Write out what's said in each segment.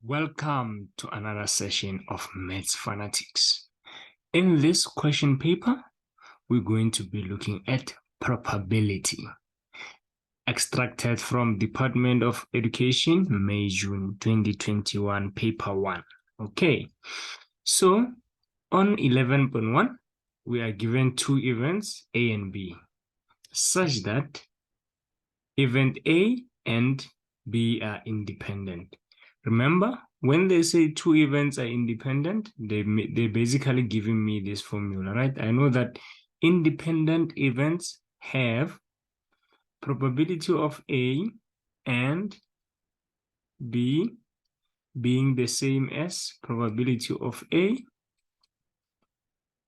Welcome to another session of Maths Fanatics. In this question paper, we're going to be looking at probability, extracted from Department of Education, May-June 2021, Paper 1. Okay, so on 11.1, we are given two events, A and B, such that event A and B are independent. Remember, when they say two events are independent, they're basically giving me this formula, right? I know that independent events have probability of A and B being the same as probability of A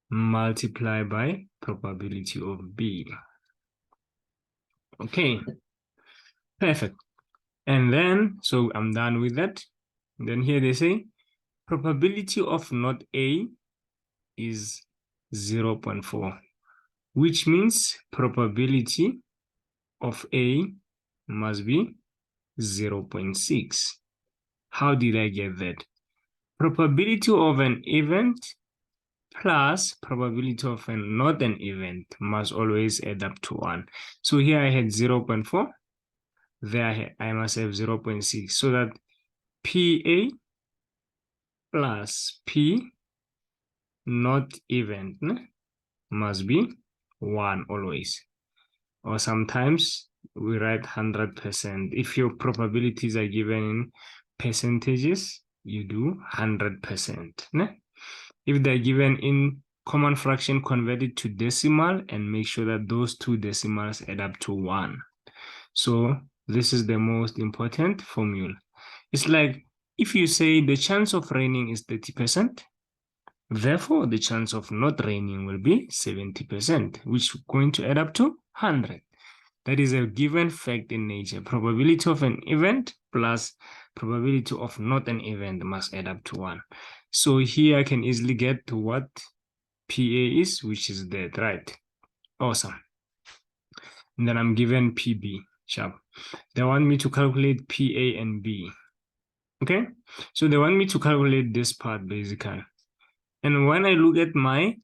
multiplied by probability of B. Okay, perfect. And then, so I'm done with that. And then here they say, probability of not A is 0.4, which means probability of A must be 0.6. How did I get that? Probability of an event plus probability of not an event must always add up to 1. So here I had 0.4. There I must have 0.6, so that PA plus P not event must be 1 always. Or sometimes we write 100%. If your probabilities are given in percentages, you do 100%. If they're given in common fraction, convert it to decimal and make sure that those two decimals add up to 1. So this is the most important formula. It's like if you say the chance of raining is 30%, therefore the chance of not raining will be 70%, which is going to add up to 100. That is a given fact in nature. Probability of an event plus probability of not an event must add up to 1. So here I can easily get to what PA is, which is that, right? Awesome. And then I'm given PB, sharp. They want me to calculate PA and B. Okay, so they want me to calculate this part basically. And when I look at my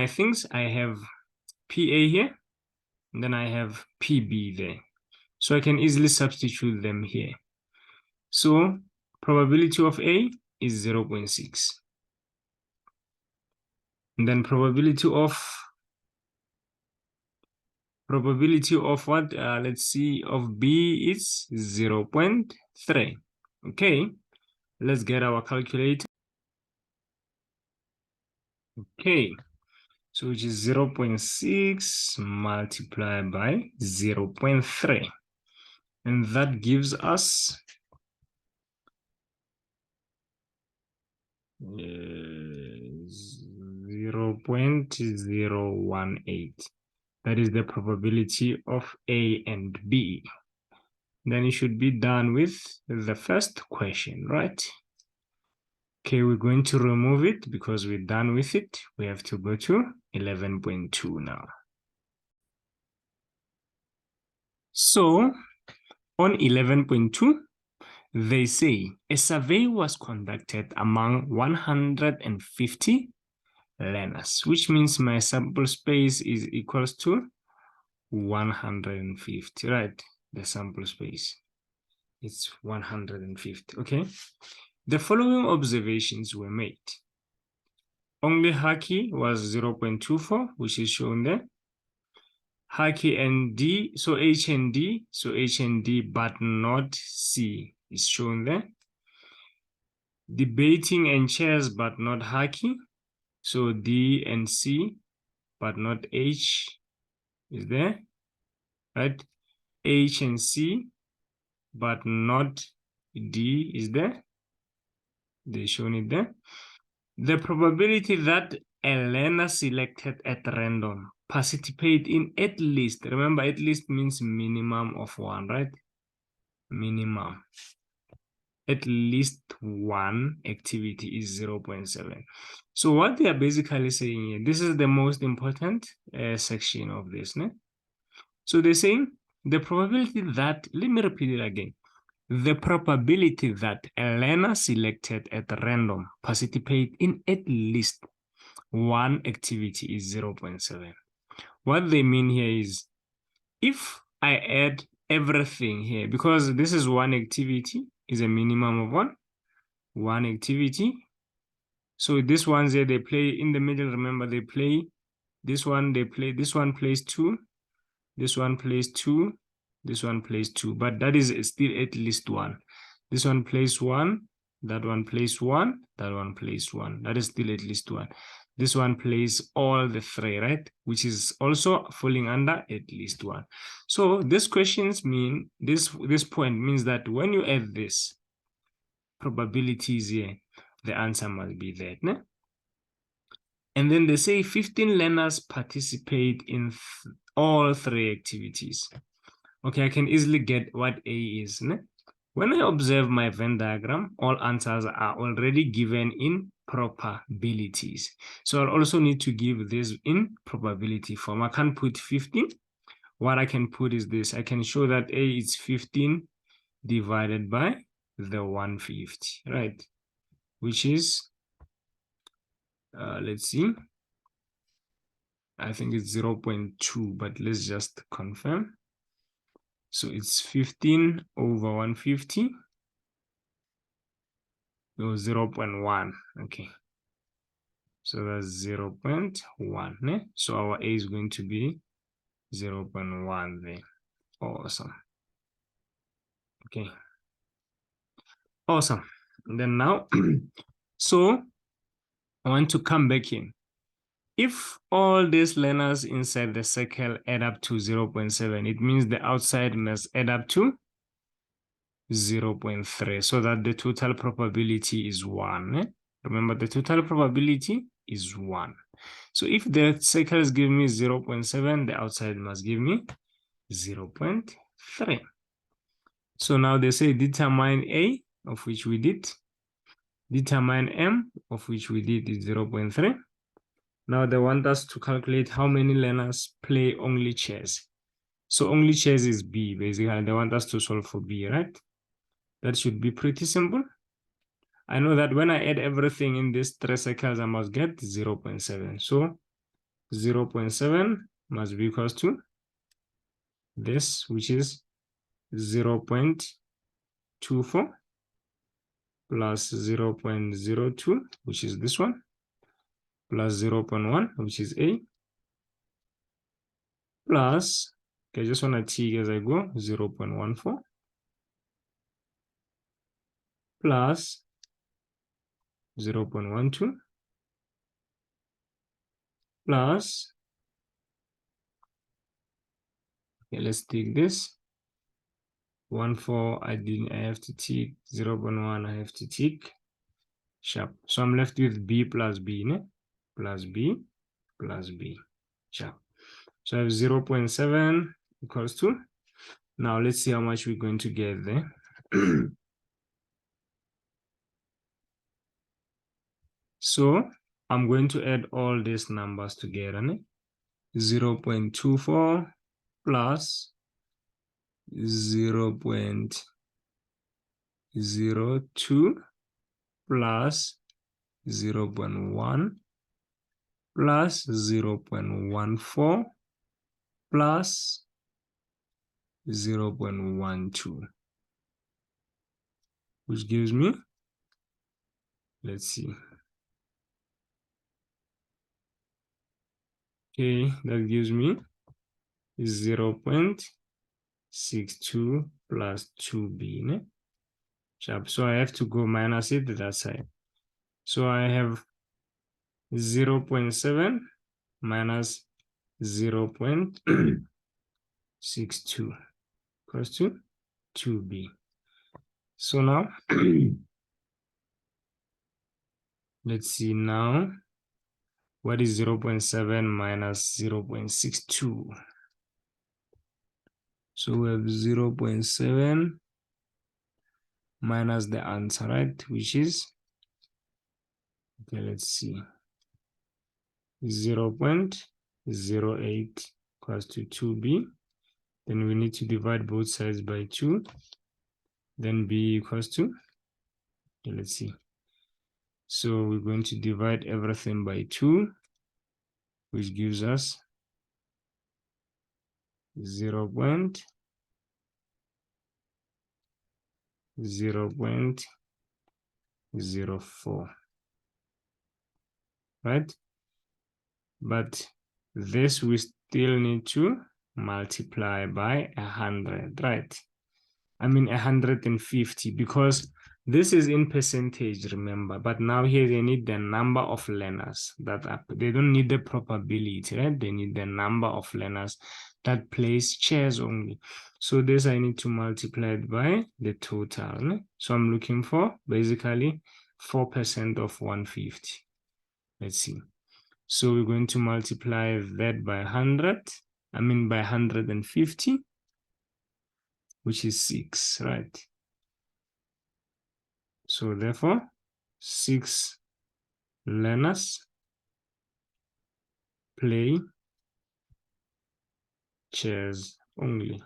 things, I have PA here, and then I have PB there. So I can easily substitute them here. So probability of A is 0.6. And then probability of what? Let's see, of B is 0.3. Okay, let's get our calculator. Okay, so which is 0.6 multiplied by 0.3. And that gives us 0.018. That is the probability of A and B. Then you should be done with the first question, right? Okay, we're going to remove it because we're done with it. We have to go to 11.2 now. So on 11.2, they say a survey was conducted among 150 learners, which means my sample space is equals to 150, right? The sample space, it's 150, okay? The following observations were made. Only Haki was 0.24, which is shown there. Haki and D, so H and D, but not C is shown there. Debating and chairs, but not Haki, so D and C, but not H is there, right? H and C, but not D is there. They're shown it there. The probability that a learner selected at random participate in at least, remember at least means minimum of 1, right? Minimum. At least one activity is 0.7. So what they are basically saying here, this is the most important section of this. So they're saying the probability that, let me repeat it again. The probability that a learner selected at random participate in at least one activity is 0.7. What they mean here is if I add everything here, because this is one activity, is a minimum of one activity. So this one's here, they play in the middle. Remember, they play this one, this one plays 2, this one plays 2, this one plays 2, but that is still at least 1. This one plays 1, that one plays 1, that one plays 1. That is still at least 1. This one plays all the 3, right? Which is also falling under at least 1. So these questions mean, this point means that when you add this probabilities here, the answer must be that. Ne? And then they say 15 learners participate in all 3 activities. Okay, I can easily get what A is. Ne? When I observe my Venn diagram, all answers are already given in probabilities. So I'll also need to give this in probability form. I can't put 15. What I can put is this. I can show that A is 15 divided by the 150, right? Which is, let's see. I think it's 0.2, but let's just confirm. So it's 15 over 150. No, 0.1. Okay. So that's 0.1. Ne? So our A is going to be 0.1 there. Awesome. Okay. Awesome. And then now, so I want to come back in. If all these learners inside the circle add up to 0.7, it means the outside must add up to 0.3, so that the total probability is 1. Eh? Remember, the total probability is 1. So if the circles give me 0.7, the outside must give me 0.3. So now they say determine A, of which we did. Determine M, of which we did is 0.3. Now they want us to calculate how many learners play only chess. So only chess is B, basically. They want us to solve for B, right? That should be pretty simple. I know that when I add everything in these 3 circles, I must get 0.7. So 0.7 must be equals to this, which is 0.24 plus 0.02, which is this one, plus 0.1, which is A, plus, okay, I just want to check as I go, 0.14, plus 0.12, plus, okay, let's take this, 1.4, I have to tick, 0.1, I have to tick, sharp. So I'm left with B plus B, ne? Plus B, plus B, sharp. So I have 0.7 equals to, now let's see how much we're going to get there. So I'm going to add all these numbers together, ne? 0.24 plus 0.02 plus 0.1 plus 0.14 plus 0.12, which gives me, let's see. Okay, that gives me 0.62 plus 2b. Ne? Sharp. So I have to go minus it to that side. So I have 0.7 minus 0.62 equals to 2b. So now, let's see now, what is 0.7 minus 0.62? So we have 0.7 minus the answer, right? Which is, okay, let's see, 0.08 equals to 2b. Then we need to divide both sides by 2. Then b equals to, okay, let's see. So we're going to divide everything by 2, which gives us 0.04, right? But this we still need to multiply by 100, right? I mean 150, because this is in percentage, remember, but now here they need the number of learners that are, they don't need the probability, right? They need the number of learners that place chairs only. So this I need to multiply it by the total, né? So I'm looking for basically 4% of 150. Let's see. So we're going to multiply that by 100, I mean by 150, which is 6, right? So therefore, 6 learners play chess only.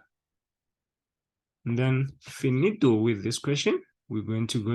And then finito with this question. We're going to go